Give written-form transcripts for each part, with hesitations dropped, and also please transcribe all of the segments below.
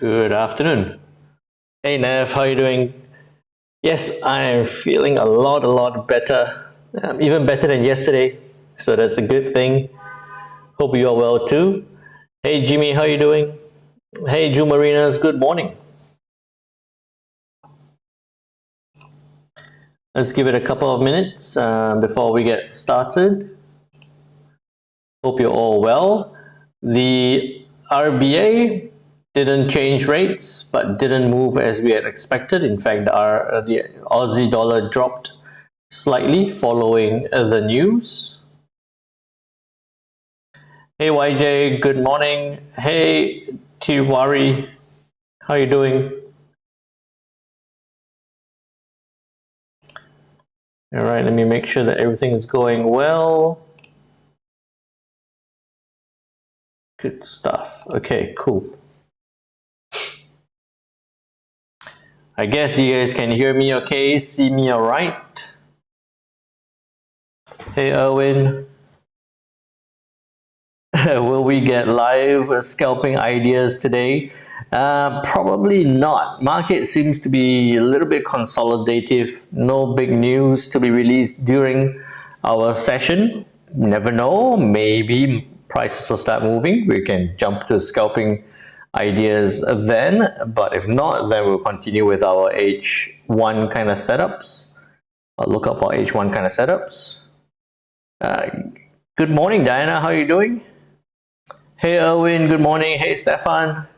Good afternoon. Hey Nev, how are you doing? Yes, I am feeling a lot better. Even better than yesterday. So that's a good thing. Hope you are well too. Hey Jimmy, how are you doing? Hey Ju Marinas, good morning. Let's give it a couple of minutes before we get started. Hope you're all well. The RBA didn't change rates, but didn't move as we had expected. In fact, the Aussie dollar dropped slightly following the news. Hey YJ, good morning. Hey Tiwari, how are you doing? All right, let me make sure that everything is going well. Good stuff. Okay, cool. I guess you guys can hear me okay, see me all right. Hey Erwin. Will we get live scalping ideas today? Probably not. Market seems to be a little bit consolidative. No big news to be released during our session. Never know. Maybe prices will start moving. We can jump to scalping ideas then. But if not, then we'll continue with our H1 kind of setups. I'll look out for H1 kind of setups. Good morning, Diana. How are you doing? Hey Erwin, good morning. Hey Stefan.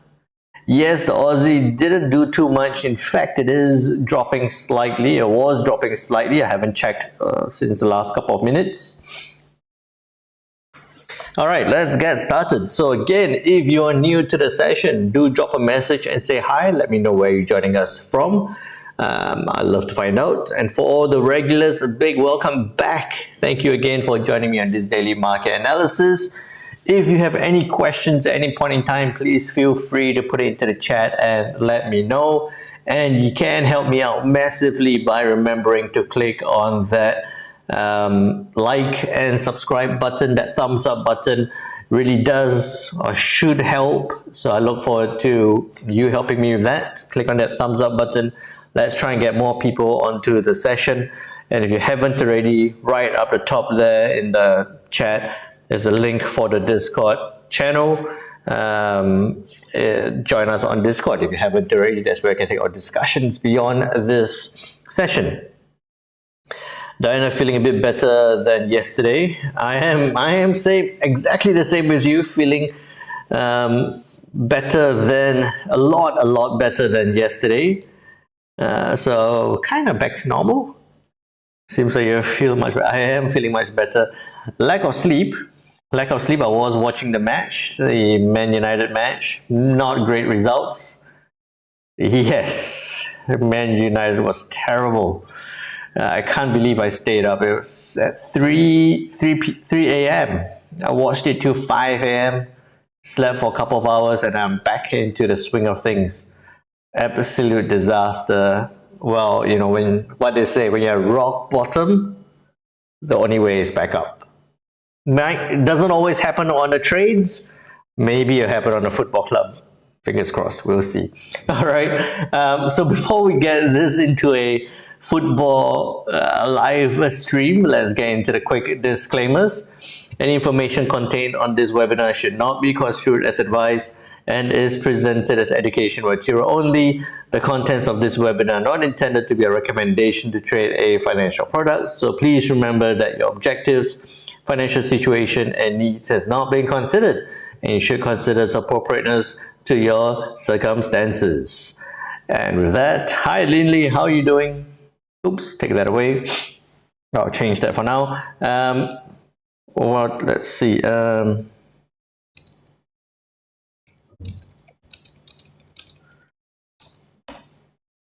Yes, the Aussie didn't do too much. In fact, it is dropping slightly. It was dropping slightly. I haven't checked since the last couple of minutes. All right, let's get started. So again, if you are new to the session, do drop a message and say hi. Let me know where you're joining us from. I'd love to find out. And for all the regulars, a big welcome back. Thank you again for joining me on this daily market analysis. If you have any questions at any point in time, please feel free to put it into the chat and let me know. And you can help me out massively by remembering to click on that like and subscribe button. That thumbs up button really does or should help. So I look forward to you helping me with that. Click on that thumbs up button. Let's try and get more people onto the session. And if you haven't already, right up the top there in the chat, there's a link for the Discord channel. Join us on Discord if you haven't already. That's where I can take our discussions beyond this session. Diana, feeling a bit better than yesterday. I am exactly the same with you, feeling better than a lot better than yesterday. So kind of back to normal. Seems like you feel much better. I am feeling much better. Lack of sleep. I was watching the match, the Man United match. Not great results. Yes, Man United was terrible. I can't believe I stayed up. It was at 3 a.m. I watched it till 5 a.m. Slept for a couple of hours and I'm back into the swing of things. Absolute disaster. Well, you know, what they say, when you're rock bottom, the only way is back up. It doesn't always happen on the trades. Maybe it'll happen on the football club. Fingers crossed, we'll see. All right. So before we get this into a football live stream, let's get into the quick disclaimers. Any information contained on this webinar should not be construed as advice and is presented as education material only. The contents of this webinar are not intended to be a recommendation to trade a financial product. So please remember that your objectives, financial situation, and needs has not been considered, and you should consider its appropriateness to your circumstances. And with that, hi Linley, how are you doing? Oops, take that away. I'll change that for now. Let's see.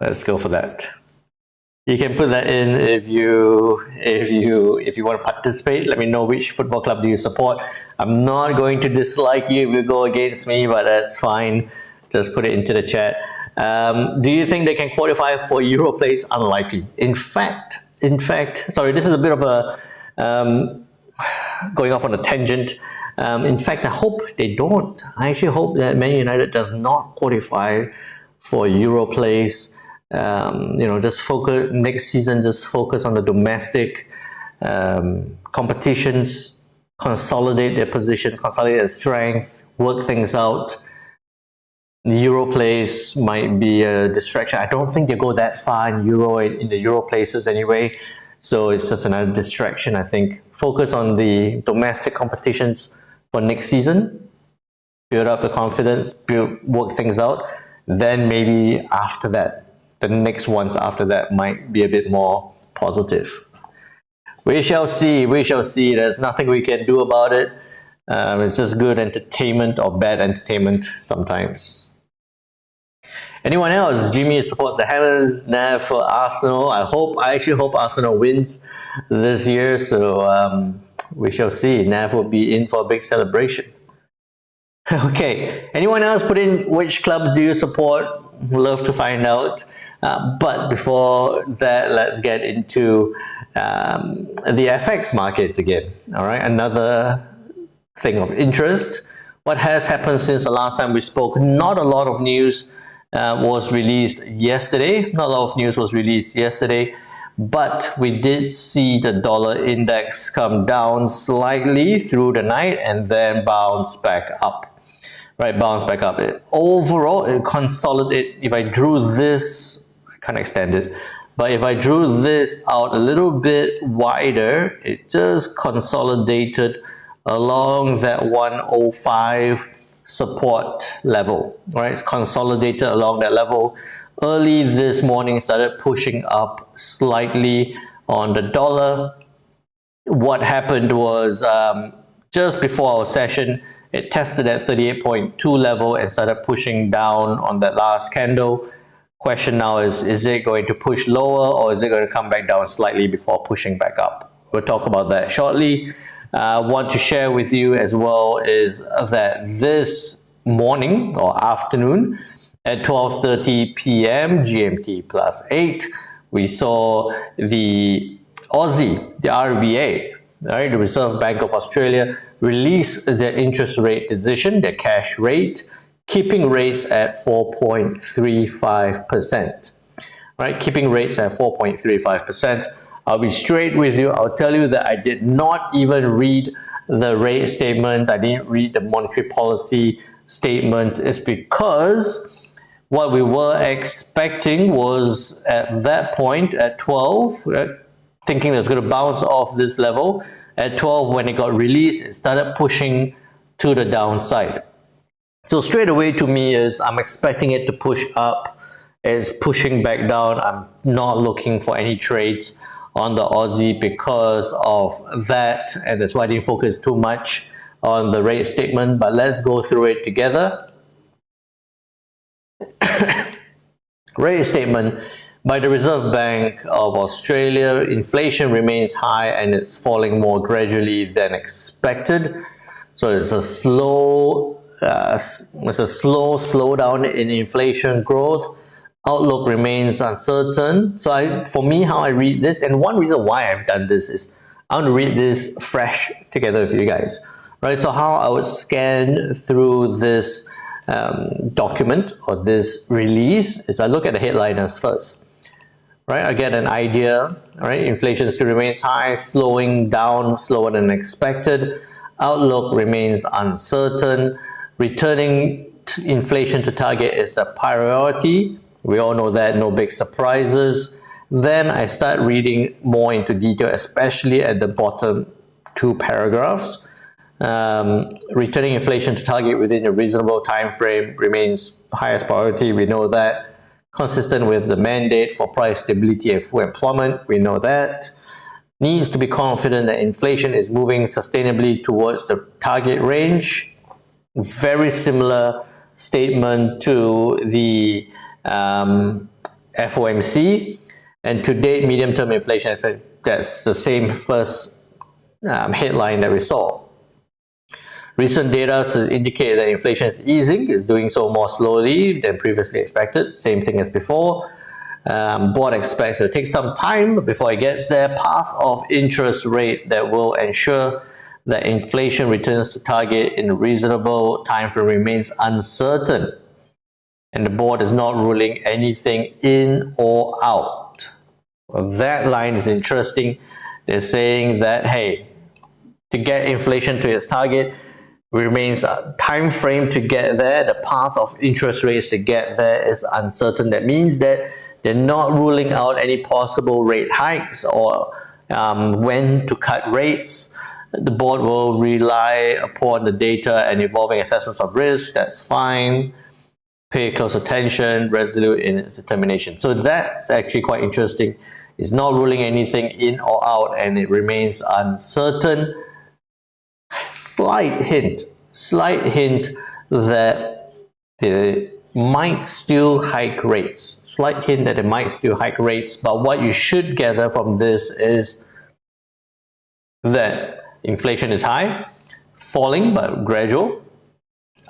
Let's go for that. You can put that in if you want to participate. Let me know which football club do you support. I'm not going to dislike you if you go against me, but that's fine. Just put it into the chat. Do you think they can qualify for Euro place? Unlikely. In fact, sorry, this is a bit of a going off on a tangent. In fact, I hope they don't. I actually hope that Man United does not qualify for Euro place. Just focus next season. Just focus on the domestic competitions, consolidate their positions, consolidate their strength, work things out. The Euro place might be a distraction. I don't think they go that far in the Euro places anyway. So it's just another distraction, I think. Focus on the domestic competitions for next season. Build up the confidence, work things out. Then maybe after that, the next ones after that might be a bit more positive. We shall see, we shall see. There's nothing we can do about it. It's just good entertainment or bad entertainment sometimes. Anyone else? Jimmy supports the Hammers. Nav for Arsenal. I actually hope Arsenal wins this year. So we shall see. Nav will be in for a big celebration. Okay. Anyone else put in which clubs do you support? Love to find out. But before that, let's get into the FX markets again. All right. Another thing of interest. What has happened since the last time we spoke? Not a lot of news was released yesterday. Not a lot of news was released yesterday, but we did see the dollar index come down slightly through the night and then bounce back up. Right, bounce back up. Overall, it consolidated. If I drew this, I can't extend it, but if I drew this out a little bit wider, it just consolidated along that 105 support level, right? It's consolidated along that level. Early this morning started pushing up slightly on the dollar. What happened was just before our session, it tested at 38.2 level and started pushing down on that last candle. Question now is it going to push lower or is it going to come back down slightly before pushing back up? We'll talk about that shortly. Want to share with you as well is that this morning or afternoon at 12:30 p.m. GMT plus 8, we saw the Aussie, the RBA, right, the Reserve Bank of Australia, release their interest rate decision, their cash rate, keeping rates at 4.35%. Right, keeping rates at 4.35%. I'll be straight with you. I'll tell you that I did not even read the rate statement. I didn't read the monetary policy statement. It's because what we were expecting was at that point at 12, thinking it was going to bounce off this level. At 12, when it got released, it started pushing to the downside. So straight away to me is I'm expecting it to push up. It's pushing back down. I'm not looking for any trades on the Aussie because of that, and that's why I didn't focus too much on the rate statement, but let's go through it together. Rate statement by the Reserve Bank of Australia: inflation remains high and it's falling more gradually than expected. So it's a slow slowdown in inflation growth. Outlook remains uncertain. So for me, how I read this, and one reason why I've done this is I want to read this fresh together with you guys, right? So how I would scan through this document or this release is I look at the headliners first, right? I get an idea, right? Inflation still remains high, slowing down, slower than expected. Outlook remains uncertain. Returning inflation to target is the priority. We all know that, no big surprises. Then I start reading more into detail, especially at the bottom two paragraphs. Returning inflation to target within a reasonable time frame remains highest priority. We know that. Consistent with the mandate for price stability and full employment. We know that. Needs to be confident that inflation is moving sustainably towards the target range. Very similar statement to the FOMC, and to date medium-term inflation, that's the same first headline that we saw. Recent data indicate that inflation is easing, is doing so more slowly than previously expected, same thing as before. Board expects it to take some time before it gets there. Path of interest rate that will ensure that inflation returns to target in a reasonable time frame remains uncertain, and the board is not ruling anything in or out. Well, that line is interesting. They're saying that, hey, to get inflation to its target remains a time frame to get there. The path of interest rates to get there is uncertain. That means that they're not ruling out any possible rate hikes or when to cut rates. The board will rely upon the data and evolving assessments of risk. That's fine. Pay close attention, resolute in its determination. So that's actually quite interesting. It's not ruling anything in or out, and it remains uncertain. Slight hint that they might still hike rates. Slight hint that they might still hike rates, but what you should gather from this is that inflation is high, falling but gradual,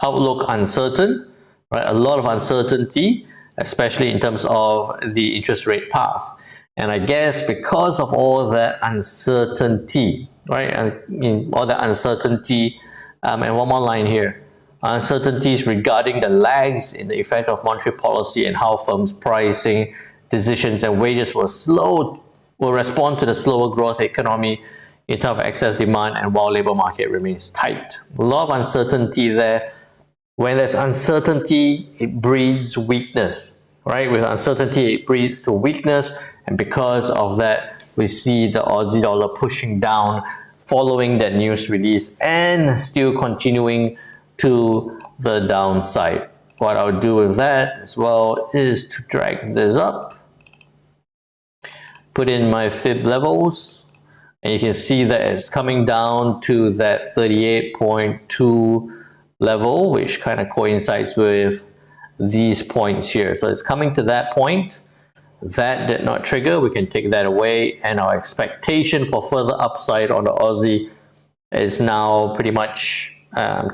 outlook uncertain, right? A lot of uncertainty, especially in terms of the interest rate path. And I guess because of all that uncertainty, right? I mean, all that uncertainty, and one more line here, uncertainties regarding the lags in the effect of monetary policy and how firms' pricing decisions and wages will respond to the slower growth economy in terms of excess demand and while labor market remains tight. A lot of uncertainty there. When there's uncertainty, it breeds weakness, right? With uncertainty, it breeds to weakness, and because of that, we see the Aussie dollar pushing down following that news release and still continuing to the downside. What I'll do with that as well is to drag this up, put in my fib levels, and you can see that it's coming down to that 38.2 level, which kind of coincides with these points here. So it's coming to that point. That did not trigger. We can take that away, and our expectation for further upside on the Aussie is now pretty much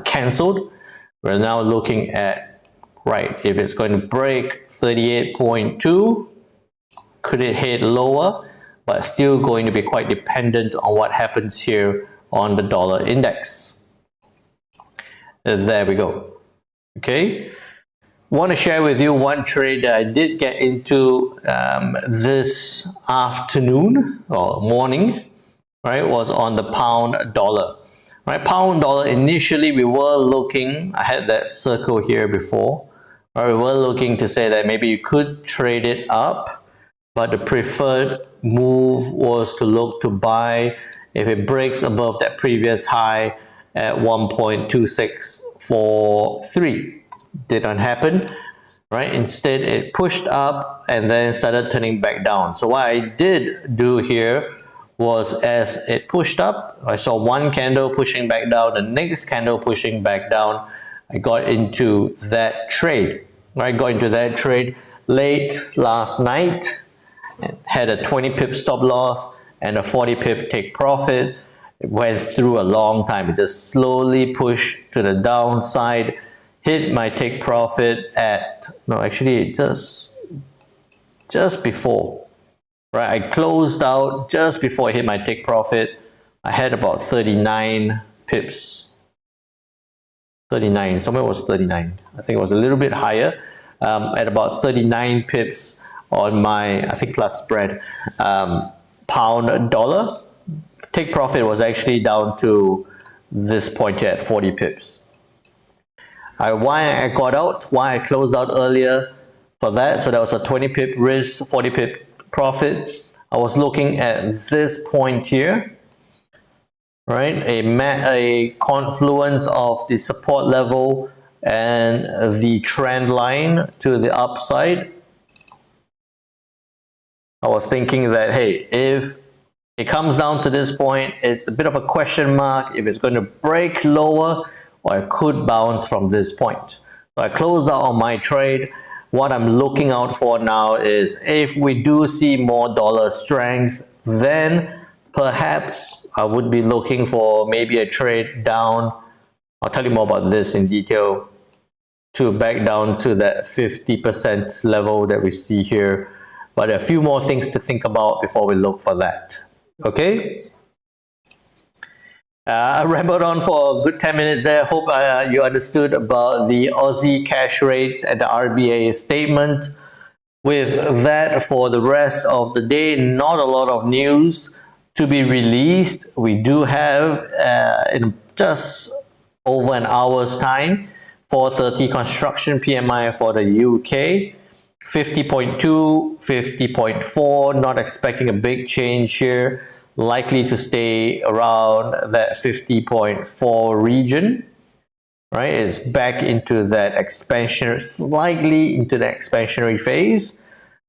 cancelled. We're now looking at, right, if it's going to break 38.2, could it hit lower? But still going to be quite dependent on what happens here on the dollar index. There we go. Okay. Want to share with you one trade that I did get into this afternoon or morning, right? Was on the pound dollar, right? Pound dollar, initially we were looking, I had that circle here before, right? We were looking to say that maybe you could trade it up, but the preferred move was to look to buy if it breaks above that previous high at 1.2643. Did not happen, right? Instead, it pushed up and then started turning back down. So what I did do here was, as it pushed up, I saw one candle pushing back down, the next candle pushing back down. I got into that trade, right? Got into that trade late last night, and had a 20 pip stop loss and a 40 pip take profit. It went through a long time. It just slowly pushed to the downside, hit my take profit at, no, actually just before, right? I closed out just before I hit my take profit. I had about 39 pips. 39, somewhere was 39. I think it was a little bit higher, at about 39 pips on my, I think, plus spread, pound dollar. Take profit was actually down to this point here at 40 pips. Why I got out, why I closed out earlier for that, so that was a 20 pip risk, 40 pip profit. I was looking at this point here, right? A confluence of the support level and the trend line to the upside. I was thinking that, hey, if it comes down to this point, it's a bit of a question mark if it's going to break lower, or it could bounce from this point. So I closed out on my trade. What I'm looking out for now is if we do see more dollar strength, then perhaps I would be looking for maybe a trade down. I'll tell you more about this in detail, to back down to that 50% level that we see here. But a few more things to think about before we look for that. Okay? I rambled on for a good 10 minutes there. Hope you understood about the Aussie cash rates and the RBA statement. With that, for the rest of the day, not a lot of news to be released. We do have in just over an hour's time, 4:30 construction PMI for the UK, 50.2, 50.4, not expecting a big change here, likely to stay around that 50.4 region. Right, it's back into that expansion, slightly into the expansionary phase,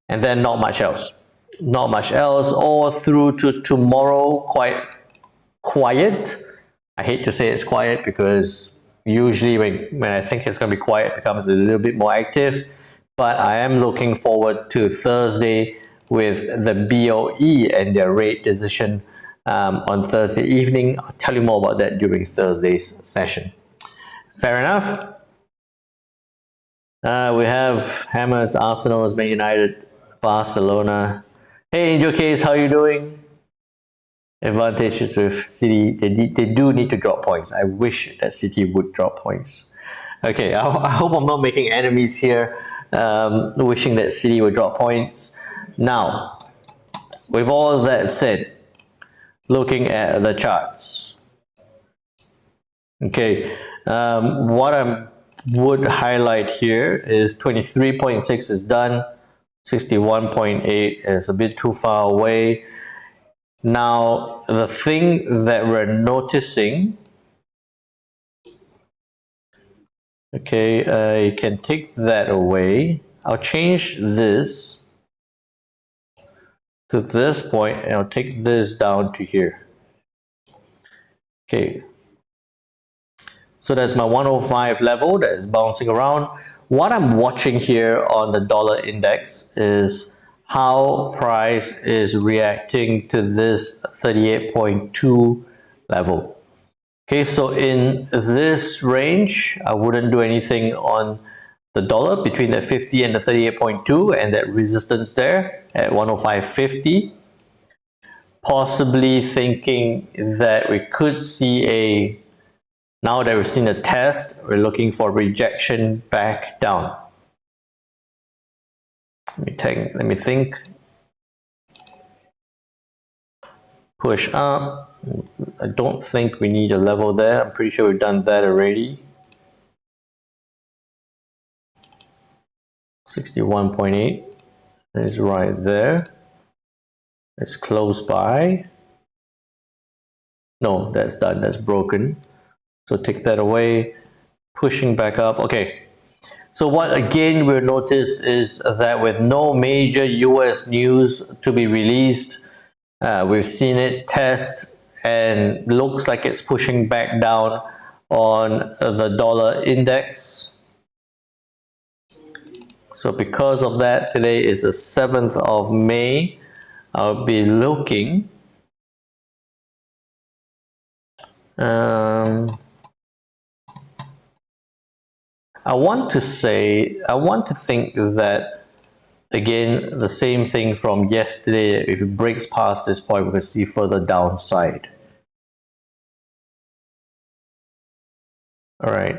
and then not much else. Not much else, all through to tomorrow, quite quiet. I hate to say it's quiet because usually when I think it's going to be quiet, it becomes a little bit more active. But I am looking forward to Thursday with the BOE and their rate decision on Thursday evening. I'll tell you more about that during Thursday's session. Fair enough. We have Hammers, Arsenal, Man United, Barcelona. Hey, Angel Case, how are you doing? Advantages with City. They do need to drop points. I wish that City would drop points. Okay, I hope I'm not making enemies here, wishing that City would drop points. Now, with all that said, looking at the charts. Okay, what I would highlight here is 23.6 is done, 61.8 is a bit too far away. Now, the thing that we're noticing, okay, I can take that away. I'll change this to this point and I'll take this down to here. Okay. So that's my 105 level that is bouncing around. What I'm watching here on the dollar index is how price is reacting to this 38.2 level. Okay, so in this range, I wouldn't do anything on the dollar between the 50 and the 38.2 and that resistance there at 105.50. Possibly thinking that we could see a, now that we've seen a test, we're looking for rejection back down. Let me think. Push up. I don't think we need a level there. I'm pretty sure we've done that already. 61.8 is right there. It's close by. No, that's done. That's broken. So take that away, pushing back up. Okay, so what again we'll notice is that with no major US news to be released, we've seen it test and looks like it's pushing back down on the dollar index. So because of that, today is the 7th of May. I'll be looking I want to think that, again, the same thing from yesterday, if it breaks past this point, we can see further downside. All right.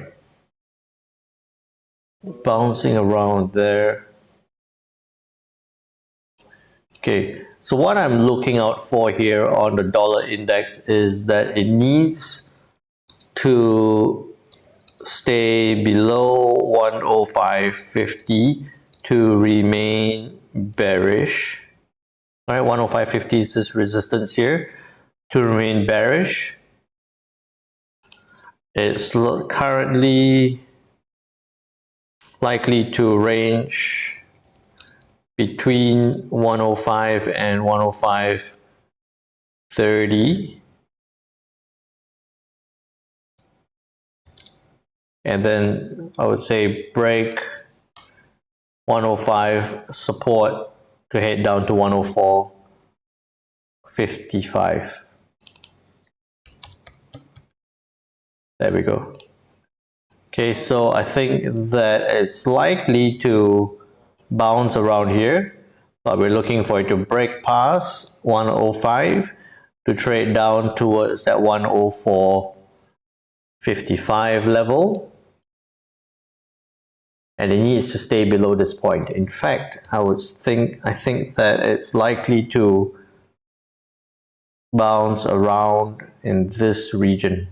Bouncing around there. Okay, so what I'm looking out for here on the dollar index is that it needs to stay below 105.50 to remain bearish. All right, 105.50 is this resistance here to remain bearish. It's currently likely to range between 105 and 105.30. And then I would say break 105 support to head down to 104.55. There we go. Okay, so I think that it's likely to bounce around here, but we're looking for it to break past 105 to trade down towards that 104.55 level, and it needs to stay below this point. In fact, I think that it's likely to bounce around in this region,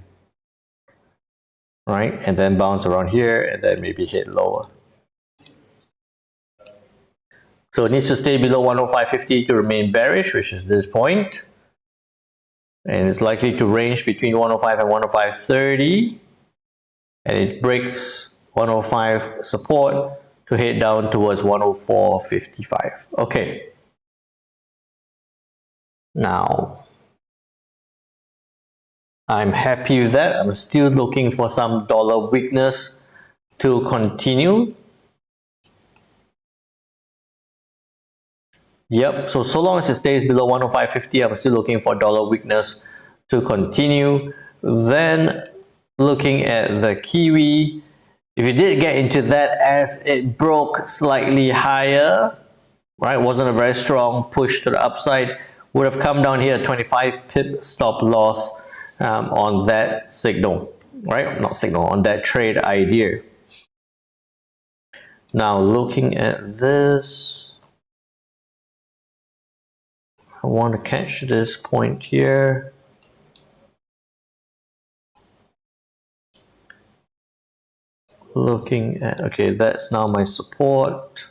right? And then bounce around here and then maybe hit lower. So it needs to stay below 105.50 to remain bearish, which is this point. And it's likely to range between 105 and 105.30. And it breaks 105 support to head down towards 104.55. Okay. Now, I'm happy with that. I'm still looking for some dollar weakness to continue. Yep, so long as it stays below 105.50, I'm still looking for dollar weakness to continue. Then looking at the Kiwi, if you did get into that as it broke slightly higher, right, wasn't a very strong push to the upside, would have come down here, 25 pip stop loss on that signal, right? Not signal, on that trade idea. Now looking at this, I want to catch this point here. Looking at, okay, that's now my support.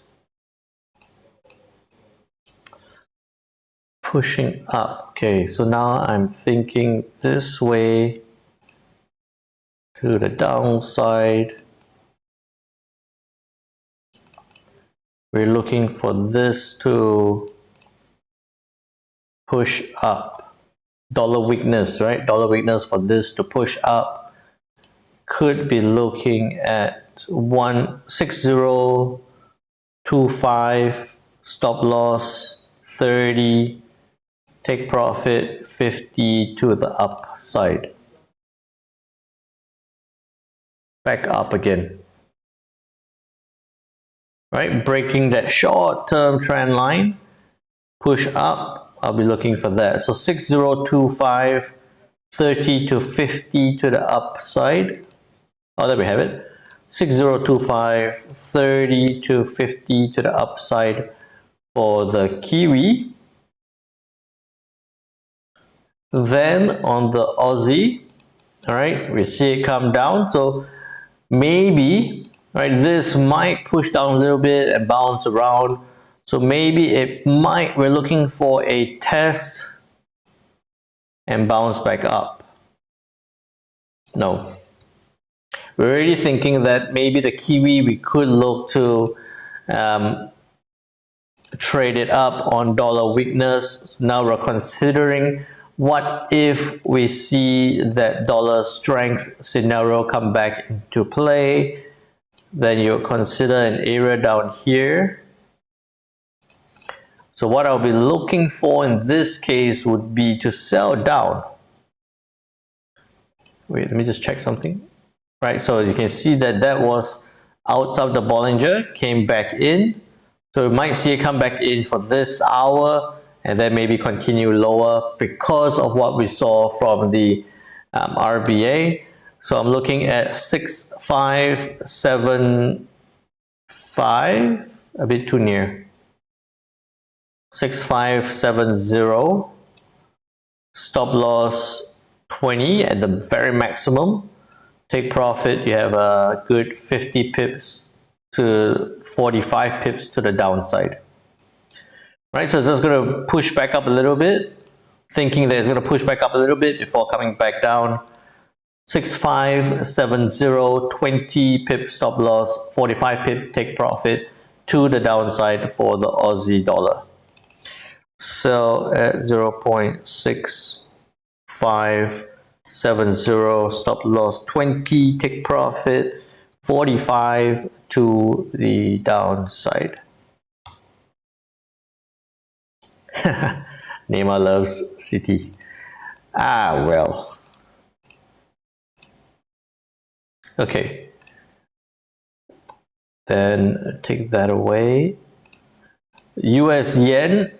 Pushing up. Okay, so now I'm thinking this way to the downside. We're looking for this to push up. Dollar weakness, right? Dollar weakness for this to push up. Could be looking at 16025, stop loss 30, take profit 50 to the upside. Back up again. Right, breaking that short-term trend line, push up, I'll be looking for that. So 6025, 30 to 50 to the upside. Oh, there we have it. 6025, 30 to 50 to the upside for the Kiwi. Then on the Aussie, all right, we see it come down. So maybe, right, this might push down a little bit and bounce around. So maybe it might, we're looking for a test and bounce back up. No. We're already thinking that maybe the Kiwi, we could look to trade it up on dollar weakness. So now we're considering, what if we see that dollar strength scenario come back into play? Then you consider an area down here. So what I'll be looking for in this case would be to sell down. Wait, let me just check something. Right, so you can see that that was outside the Bollinger, came back in. So we might see it come back in for this hour and then maybe continue lower because of what we saw from the RBA. So I'm looking at 6575, a bit too near. 6570, stop loss 20 at the very maximum. Take profit, you have a good 50 pips to 45 pips to the downside. Right, so it's just going to push back up a little bit, thinking that it's going to push back up a little bit before coming back down. 6570, 20 pip stop loss, 45 pip take profit to the downside for the Aussie dollar. Sell at 0.6570, stop loss 20, take profit 45 to the downside. Neymar loves City. Ah, well. Okay. Then take that away. US yen,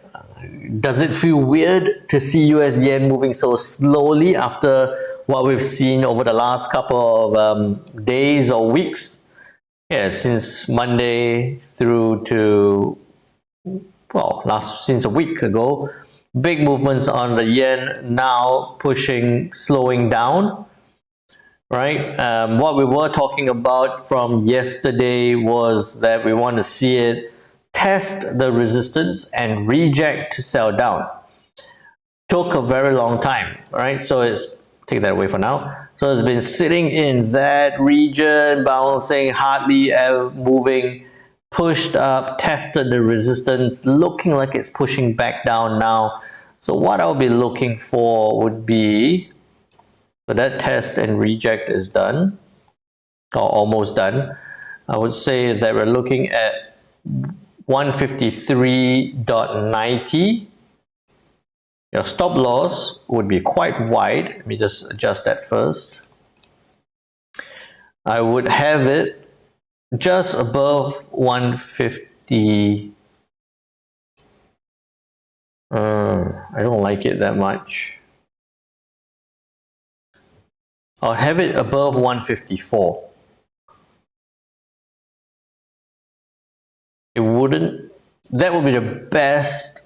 Does it feel weird to see US yen moving so slowly after what we've seen over the last couple of days or weeks? Yeah, since Monday through to, well, since a week ago, big movements on the yen, now slowing down, right? What we were talking about from yesterday was that we want to see it test the resistance and reject to sell down. Took a very long time, right? So it's, take that away for now. So it's been sitting in that region, bouncing, hardly ever moving, pushed up, tested the resistance, looking like it's pushing back down now. So what I'll be looking for would be, so that test and reject is done, or almost done. I would say that we're looking at 153.90. Your stop loss would be quite wide. Let me just adjust that first. I would have it just above 150. I don't like it that much. I'll have it above 154. That would be the best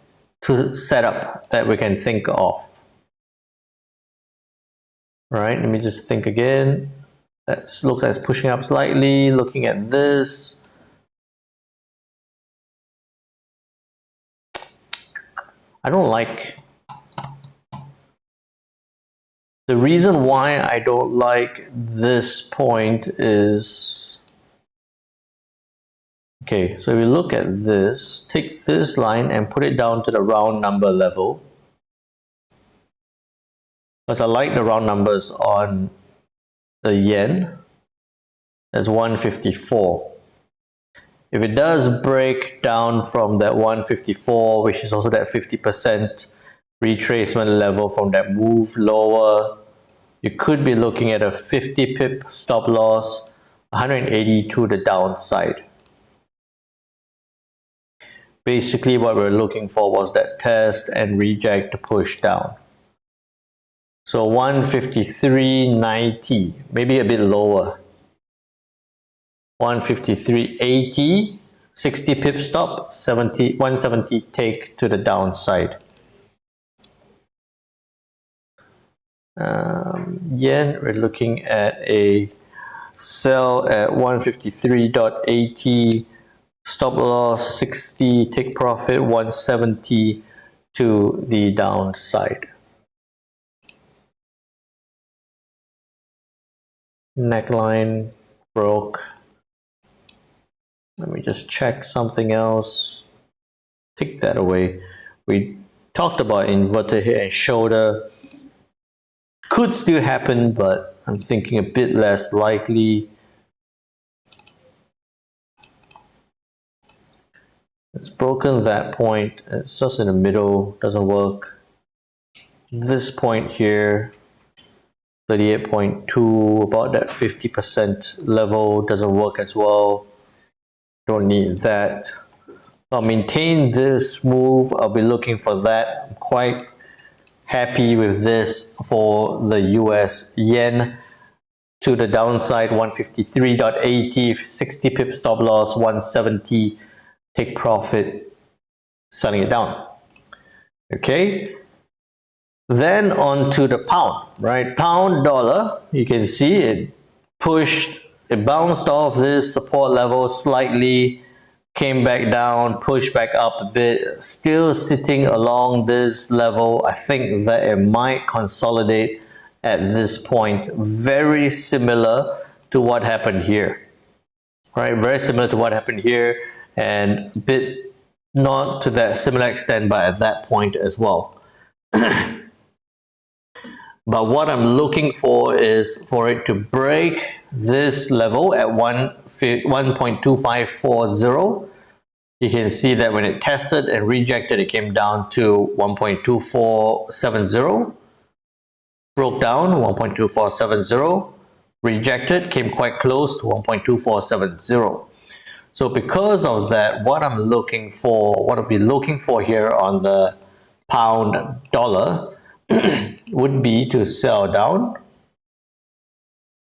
setup that we can think of. All right, let me just think again. That looks like it's pushing up slightly. Looking at this, I don't like. The reason why I don't like this point is, okay, so if we look at this, take this line and put it down to the round number level. Because I like the round numbers on the yen. That's 154. If it does break down from that 154, which is also that 50% retracement level from that move lower, you could be looking at a 50 pip stop loss, 180 to the downside. Basically what we're looking for was that test and reject to push down. So 153.90, maybe a bit lower. 153.80, 60 pip stop, 170 take to the downside. Yen, we're looking at a sell at 153.80, stop loss 60, take profit 170 to the downside. Neckline broke. Let me just check something else. Take that away. We talked about inverted head and shoulder. Could still happen, but I'm thinking a bit less likely. It's broken that point. It's just in the middle, doesn't work. This point here, 38.2, about that 50% level, doesn't work as well. Don't need that. I'll maintain this move. I'll be looking for that. I'm quite happy with this for the US yen to the downside, 153.80, 60 pip stop loss, 170, take profit, selling it down. Okay, then on to the pound, right? Pound dollar, you can see it bounced off this support level slightly, came back down, pushed back up a bit, still sitting along this level. I think that it might consolidate at this point. Very similar to what happened here, right? Very similar to what happened here, and a bit not to that similar extent, but at that point as well. But what I'm looking for is for it to break this level at 1.2540. You can see that when it tested and rejected, it came down to 1.2470. Broke down 1.2470. Rejected, came quite close to 1.2470. So because of that, what I'll be looking for here on the pound dollar would be to sell down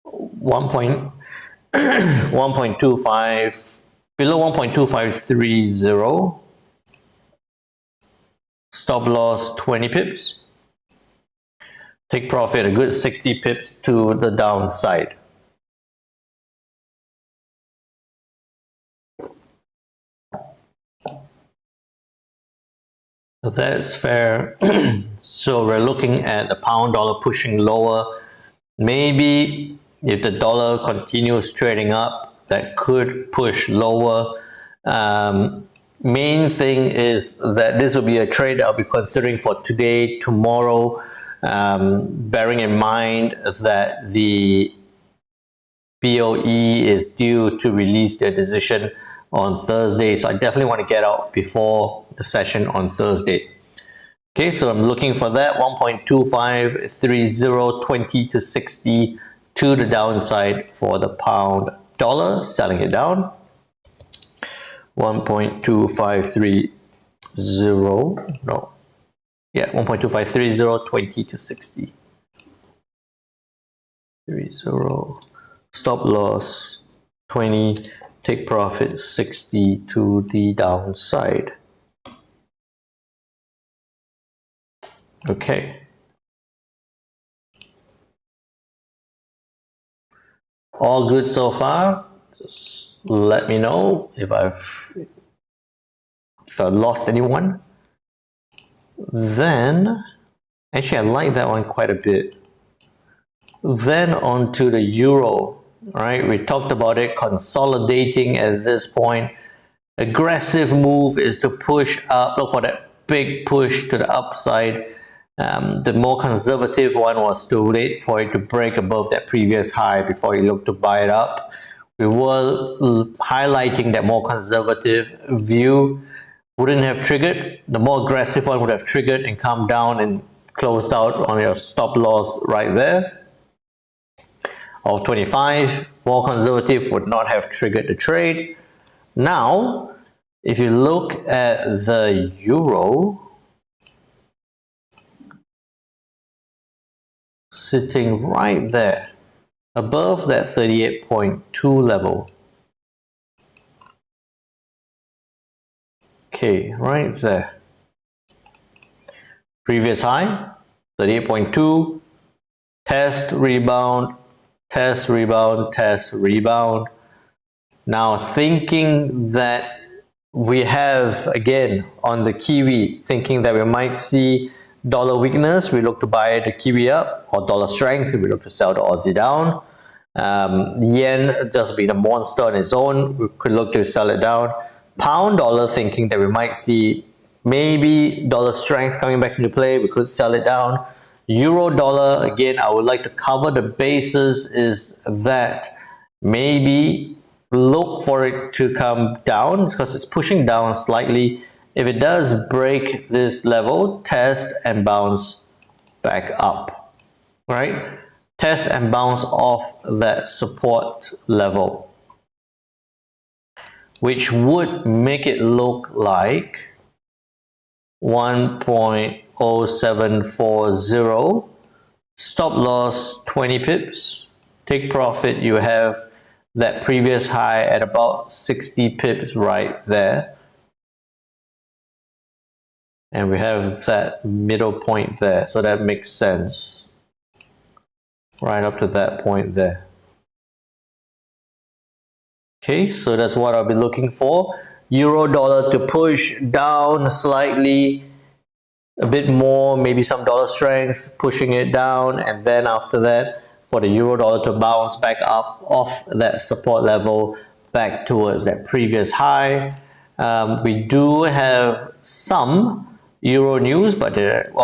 1.25 below 1.2530, stop loss 20 pips, take profit a good 60 pips to the downside. So that's fair. So we're looking at the pound dollar pushing lower. Maybe if the dollar continues trading up, that could push lower. Main thing is that this will be a trade I'll be considering for today, tomorrow, bearing in mind that the BOE is due to release their decision on Thursday. So I definitely want to get out before the session on Thursday. Okay, so I'm looking for that 1.2530, 20 to 60 to the downside for the pound dollar, selling it down. 1.2530, no, yeah, 1.2530, 20 to 60. 30, stop loss 20, take profit 60 to the downside. Okay. All good so far. Just let me know if I've lost anyone. Then, actually I like that one quite a bit. Then on to the euro, right? We talked about it consolidating at this point. Aggressive move is to push up, look for that big push to the upside. The more conservative one was to wait for it to break above that previous high before you look to buy it up. We were highlighting that more conservative view wouldn't have triggered. The more aggressive one would have triggered and come down and closed out on your stop loss right there of 25. More conservative would not have triggered the trade. Now, if you look at the euro, sitting right there above that 38.2 level. Okay, right there. Previous high 38.2, test, rebound, test, rebound, test, rebound. Now thinking that we have, again, on the Kiwi, thinking that we might see dollar weakness, we look to buy the Kiwi up, or dollar strength, we look to sell the Aussie down. Yen just being a monster on its own, we could look to sell it down. Pound dollar, thinking that we might see maybe dollar strength coming back into play, we could sell it down. Euro dollar, again, I would like to cover the bases is that maybe look for it to come down because it's pushing down slightly. If it does break this level, test and bounce back up, right? Test and bounce off that support level, which would make it look like 1.0740, stop loss 20 pips, take profit, you have that previous high at about 60 pips right there. And we have that middle point there, so that makes sense. Right up to that point there. Okay, so that's what I'll be looking for. Euro dollar to push down slightly, a bit more, maybe some dollar strength, pushing it down, and then after that, for the euro dollar to bounce back up off that support level back towards that previous high. We do have some Euro news, but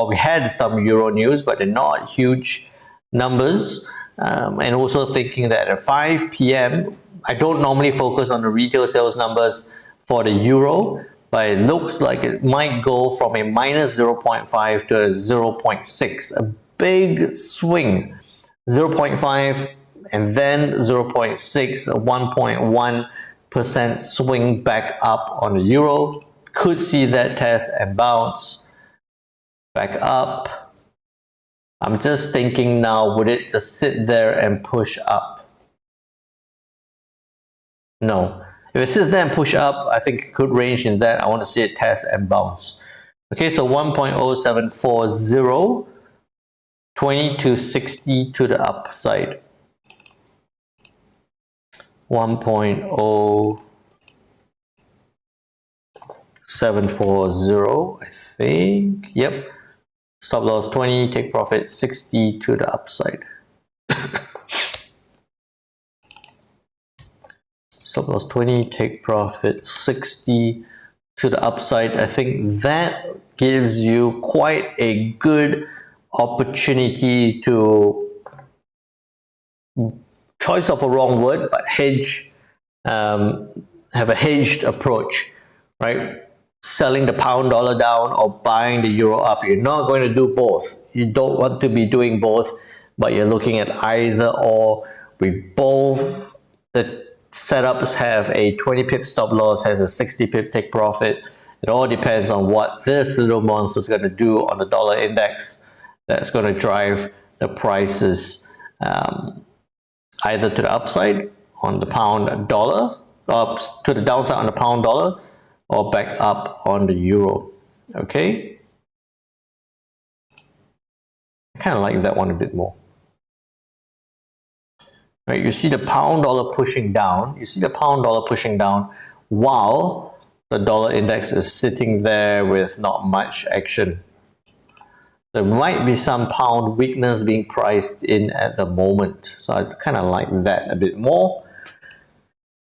we had some Euro news, but they're not huge numbers. And also thinking that at 5 p.m., I don't normally focus on the retail sales numbers for the Euro, but it looks like it might go from a minus 0.5 to a 0.6, a big swing. 0.5 and then 0.6, 1.1 swing back up on the euro. Could see that test and bounce back up. I'm just thinking now, would it just sit there and push up? No. If it sits there and push up, I think it could range in that. I want to see it test and bounce. Okay, so 1.0740, 20 to 60 to the upside. 1.0740, I think. Yep. Stop loss 20, take profit 60 to the upside. Stop loss 20, take profit 60 to the upside. I think that gives you quite a good opportunity to, choice of a wrong word, but hedge, have a hedged approach, right? Selling the pound dollar down or buying the euro up. You're not going to do both. You don't want to be doing both, but you're looking at either or. With both, the setups have a 20 pip stop loss, has a 60 pip take profit. It all depends on what this little monster is going to do on the dollar index. That's going to drive the prices either to the upside on the pound dollar, to the downside on the pound dollar, or back up on the euro. Okay, I kind of like that one a bit more. Right, you see the pound dollar pushing down. You see the pound dollar pushing down while the dollar index is sitting there with not much action. There might be some pound weakness being priced in at the moment. So I kind of like that a bit more.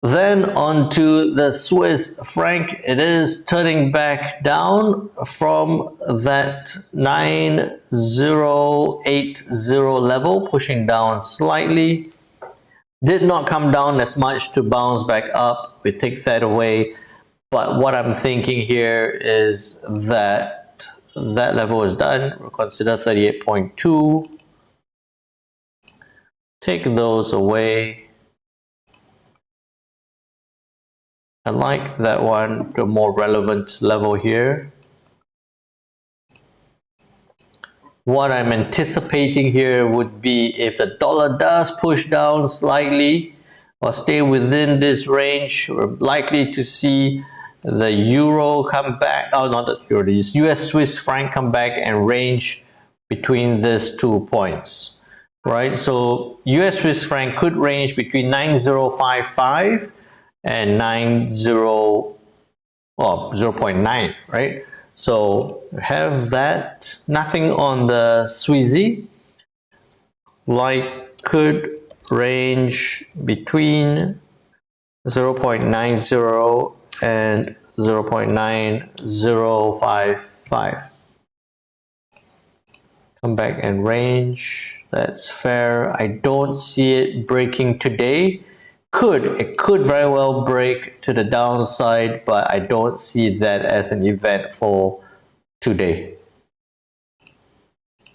Then on to the Swiss franc. It is turning back down from that 9080 level, pushing down slightly. Did not come down as much to bounce back up. We take that away. But what I'm thinking here is that that level is done. We'll consider 38.2. Take those away. I like that one, the more relevant level here. What I'm anticipating here would be if the dollar does push down slightly or stay within this range, we're likely to see the euro come back, not the euro, the US Swiss franc come back and range between these 2 points, right? So US Swiss franc could range between 9055 and 0.9, right? So have that, nothing on the Swissy, like could range between 0.90 and 0.9055. Come back and range, that's fair. I don't see it breaking today. It could very well break to the downside, but I don't see that as an event for today.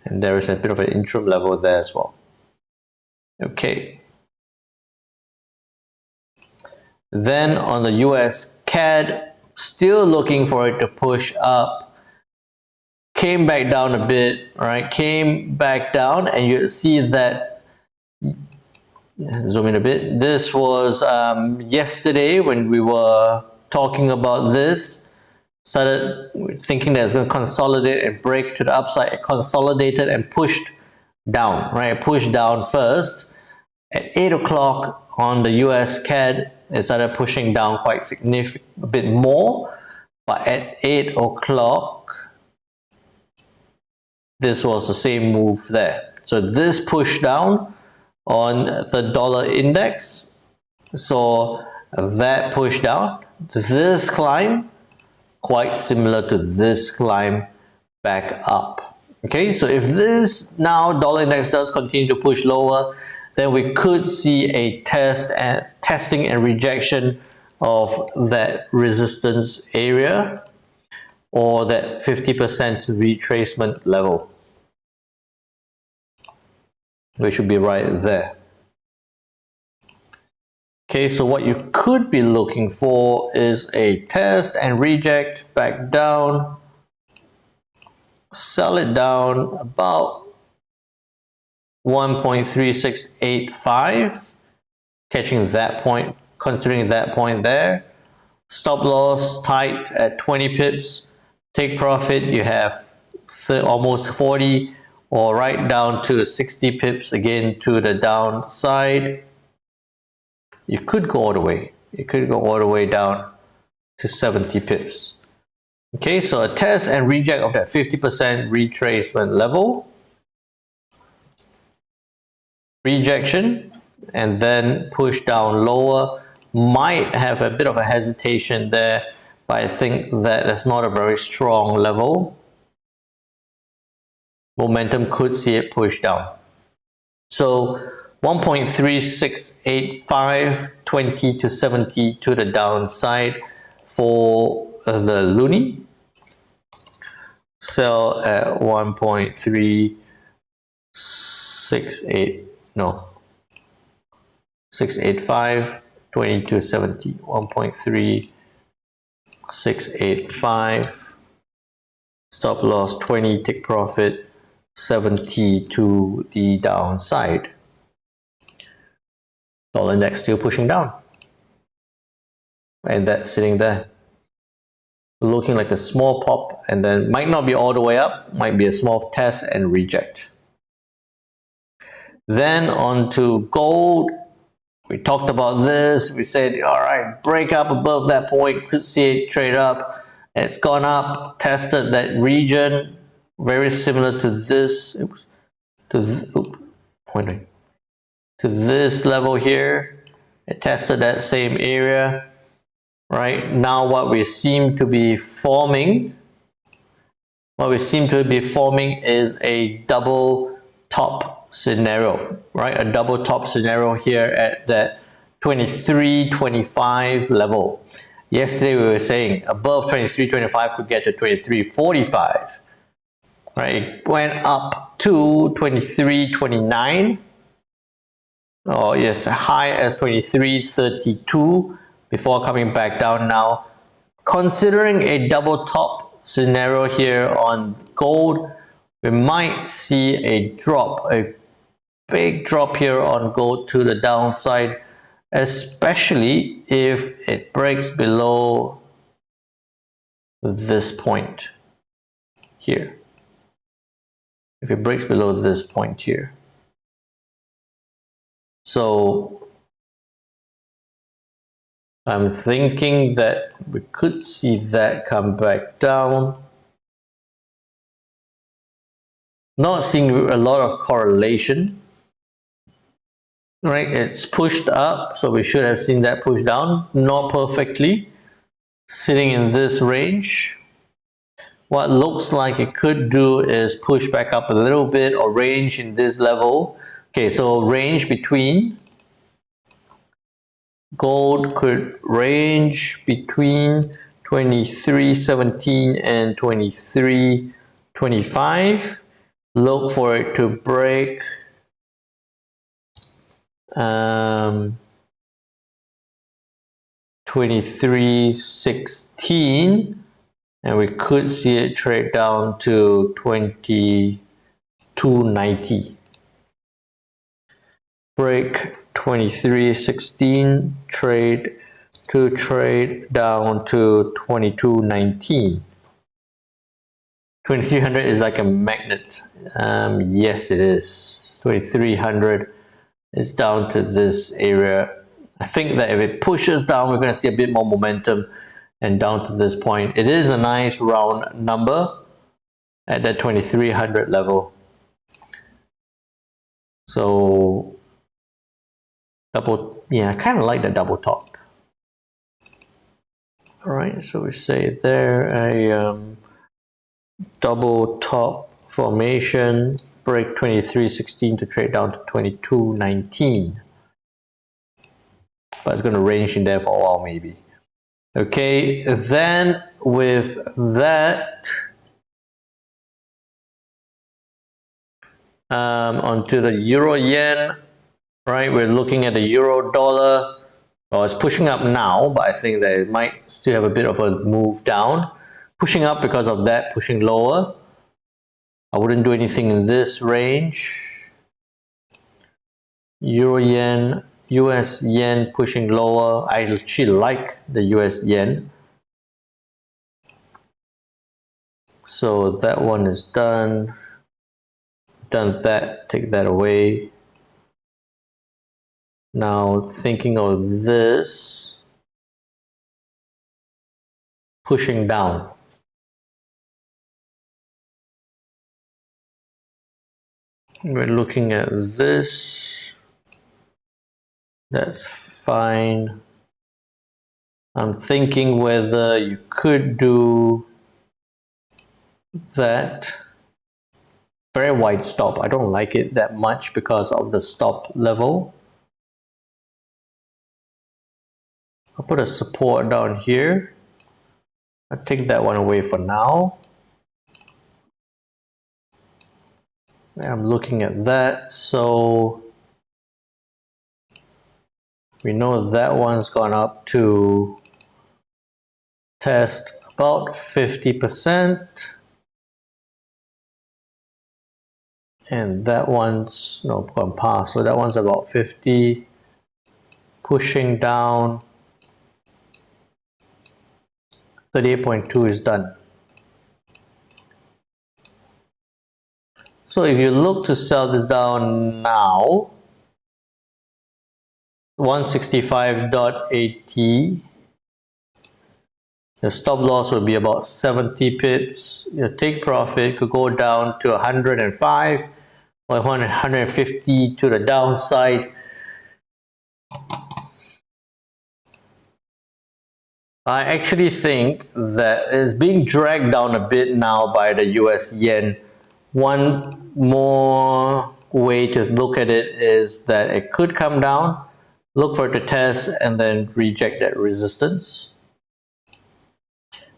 And there is a bit of an interim level there as well. Okay. Then on the US CAD, still looking for it to push up. Came back down a bit, right? Came back down, and you see that. Zoom in a bit. This was yesterday when we were talking about this. Started thinking that it's going to consolidate and break to the upside. It consolidated and pushed down, right? Pushed down first. At 8 o'clock on the US CAD, it started pushing down quite significant, a bit more. But at 8 o'clock, this was the same move there. So this push down on the dollar index, so that push down, this climb, quite similar to this climb back up. Okay, so if this now dollar index does continue to push lower, then we could see a testing and rejection of that resistance area or that 50% retracement level. We should be right there. Okay, so what you could be looking for is a test and reject back down, sell it down about 1.3685, catching that point, considering that point there. Stop loss tight at 20 pips. Take profit, you have almost 40, or right down to 60 pips again to the downside. You could go all the way. You could go all the way down to 70 pips. Okay, so a test and reject of that 50% retracement level. Rejection, and then push down lower. Might have a bit of a hesitation there, but I think that that's not a very strong level. Momentum could see it push down. So 1.3685, 20 to 70 to the downside for the loonie. Sell at 1.368, no, 685, 20 to 70, 1.3685. Stop loss 20, take profit 70 to the downside. Dollar index still pushing down, and that's sitting there, looking like a small pop, and then might not be all the way up, might be a small test and reject. Then on to gold. We talked about this. We said, all right, break up above that point, could see it trade up. It's gone up, tested that region, very similar to this, to this level here. It tested that same area. Right now, what we seem to be forming is a double top scenario, right? A double top scenario here at that 23.25 level. Yesterday we were saying above 23.25 could get to 23.45, right? It went up to 23.29, or yes, high as 23.32 before coming back down. Now, considering a double top scenario here on gold, we might see a drop, a big drop here on gold to the downside, especially if it breaks below this point here. If it breaks below this point here. So I'm thinking that we could see that come back down. Not seeing a lot of correlation. Right, it's pushed up, so we should have seen that push down, not perfectly, sitting in this range. What looks like it could do is push back up a little bit, or range in this level. Okay, so range between, gold could range between 23.17 and 23.25. Look for it to break 23.16, and we could see it trade down to 22.90. Break 23.16, trade down to 22.19. 2300 is like a magnet. Yes, it is. 2300 is down to this area. I think that if it pushes down, we're going to see a bit more momentum, and down to this point. It is a nice round number at that 2300 level. So double, yeah, I kind of like the double top. All right, so we say there a double top formation, break 23.16 to trade down to 22.19. But it's going to range in there for a while maybe. Okay, then with that, onto the euro yen, right? We're looking at the euro dollar. Well, it's pushing up now, but I think that it might still have a bit of a move down. Pushing up because of that, pushing lower. I wouldn't do anything in this range. Euro yen, US yen pushing lower. I actually like the US yen. So that one is done. Done that, take that away. Now thinking of this, pushing down. We're looking at this. That's fine. I'm thinking whether you could do that. Very wide stop. I don't like it that much because of the stop level. I'll put a support down here. I'll take that one away for now. I'm looking at that, so we know that one's gone up to test about 50%. And that one's gone past, so that one's about 50. Pushing down. 38.2 is done. So if you look to sell this down now, 165.80, your stop loss will be about 70 pips. Your take profit could go down to 105 or 150 to the downside. I actually think that it's being dragged down a bit now by the US yen. One more way to look at it is that it could come down, look for it to test, and then reject that resistance.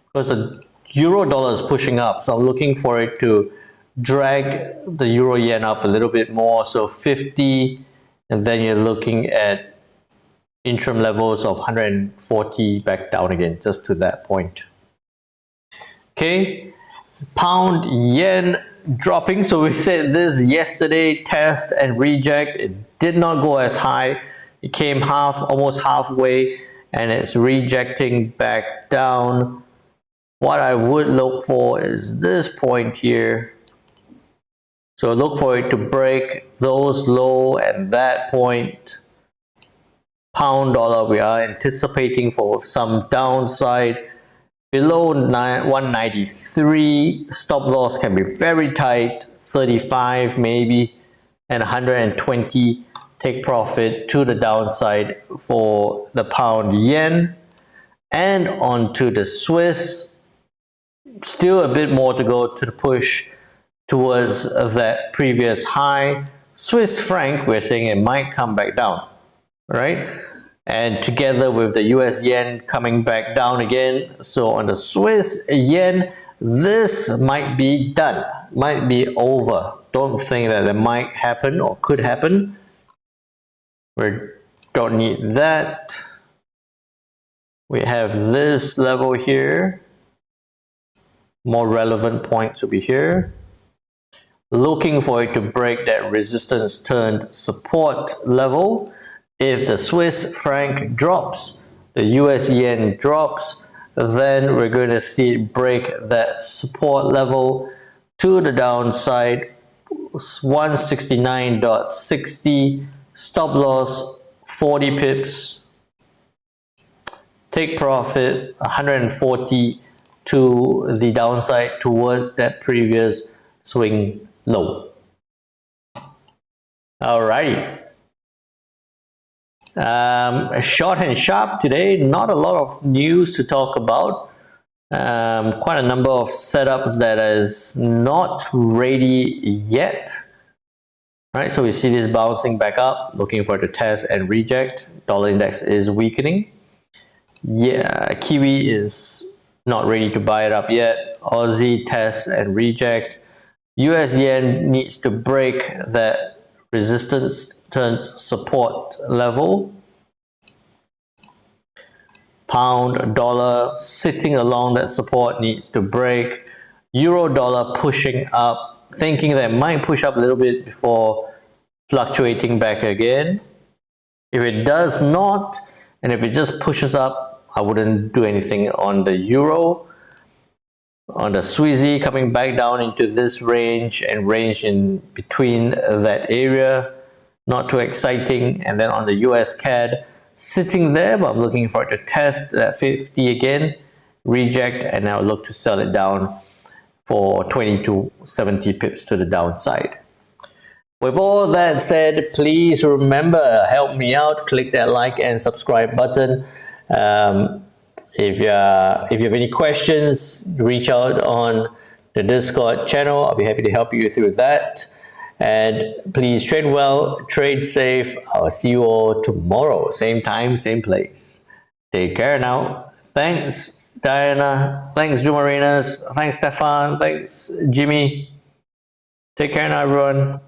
Because the euro dollar is pushing up, so I'm looking for it to drag the euro yen up a little bit more, so 50, and then you're looking at interim levels of 140 back down again, just to that point. Okay, pound yen dropping. So we said this yesterday, test and reject. It did not go as high. It came almost halfway, and it's rejecting back down. What I would look for is this point here. So look for it to break those low and that point. Pound dollar, we are anticipating for some downside. Below 193, stop loss can be very tight, 35 maybe, and 120 take profit to the downside for the pound yen. And onto the Swiss, still a bit more to go to the push towards that previous high. Swiss franc, we're saying it might come back down, right? And together with the US yen coming back down again, so on the Swiss yen, this might be done, might be over. Don't think that it might happen or could happen. We don't need that. We have this level here. More relevant points will be here. Looking for it to break that resistance turned support level. If the Swiss franc drops, the US yen drops, then we're going to see it break that support level to the downside. 169.60, stop loss 40 pips, take profit 140 to the downside towards that previous swing low. Alrighty. Short and sharp today, not a lot of news to talk about. Quite a number of setups that is not ready yet. Right, so we see this bouncing back up, looking for the test and reject. Dollar index is weakening. Yeah, Kiwi is not ready to buy it up yet. Aussie test and reject. US yen needs to break that resistance turns support level. pound, dollar sitting along that support, needs to break. Euro dollar pushing up, thinking that it might push up a little bit before fluctuating back again. If it does not, and if it just pushes up, I wouldn't do anything on the euro. On the Swiss coming back down into this range and range in between that area, not too exciting. And then on the USCAD, sitting there, but I'm looking for it to test that 50 again, reject, and now look to sell it down for 20 to 70 pips to the downside. With all that said, please remember, help me out, click that like and subscribe button. If you have any questions, reach out on the Discord channel. I'll be happy to help you through that. And please trade well, trade safe. I'll see you all tomorrow, same time, same place. Take care now. Thanks, Diana. Thanks, Jumarinas. Thanks, Stefan. Thanks, Jimmy. Take care now, everyone.